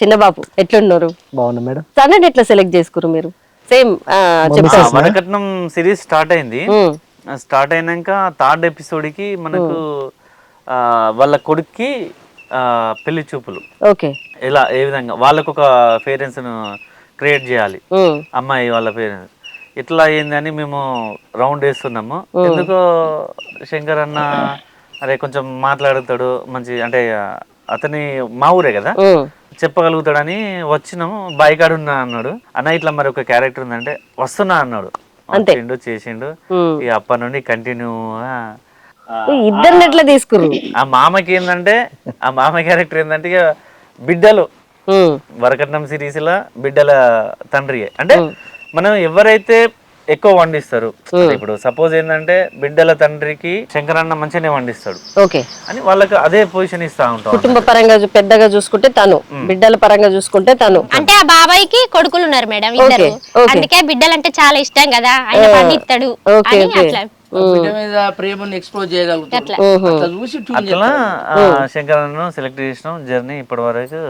చిన్న బాబు ఎట్లున్నారు? బాగున్నా మేడం. తనని ఎట్లా సెలెక్ట్ చేసుకురు మీరు? సేమ్ చెప్తారు. వరకట్నం సిరీస్ స్టార్ట్ అయింది. స్టార్ట్ అయినాక థర్డ్ ఎపిసోడ్ కి మనకు వాళ్ళ కొడుక్కి పెళ్లి చూపులు. ఓకే. ఎలా ఏ విధంగా వాళ్ళకు ఒక పేరెంట్స్ ను క్రియేట్ చేయాలి, అమ్మాయి వాళ్ళ పేరెంట్స్. ఇట్లా అయిందని మేము రౌండ్ వేస్తున్నాము. ఎందుకో శంకర్ అన్న అరే కొంచెం మాట్లాడుతాడు మంచి, అంటే అతని మా ఊరే కదా, చెప్పగలుగుతాడని వచ్చినాము. బాయికాడు ఉన్నా అన్నాడు. అన్న ఇట్లా మరి ఒక క్యారెక్టర్ ఉందంటే వస్తున్నా అన్నాడు. వచ్చిండు, చేసిండు. ఇక అప్పటి నుండి కంటిన్యూ. ఇద్దరిని ఎట్లా తీసుకురు? ఆ మామకి ఏంటంటే, ఆ మామ క్యారెక్టర్ ఏంటంటే ఇక బిడ్డలు వరకట్నం సిరీస్ లా బిడ్డల తండ్రి. అంటే మనం ఎవరైతే ఎక్కువ వండిస్తారు, ఇప్పుడు సపోజ్ ఏంటంటే బిడ్డల తండ్రికి శంకరన్న మంచిగానే వండిస్తాడు ఓకే అని వాళ్ళకి అదే పొజిషన్ ఇస్తా ఉంటాం. కుటుంబ పరంగా పెద్దగా చూసుకుంటే తను, బిడ్డల పరంగా చూసుకుంటే తను. అంటే ఆ బాబాయ్కి కొడుకులు ఉన్నారు మేడం ఇద్దరు, అందుకే బిడ్డలంటే చాలా ఇష్టం కదా, ఆయన పండిస్తాడు అని అట్లా బిడ్డ మీద ప్రేమను ఎక్స్ప్లోర్ చేయగలుగుతాడు. అట్లా చూసి అట్లా శంకరన్నను సెలెక్ట్ చేసినాం. జర్నీ ఇప్పటి వరకు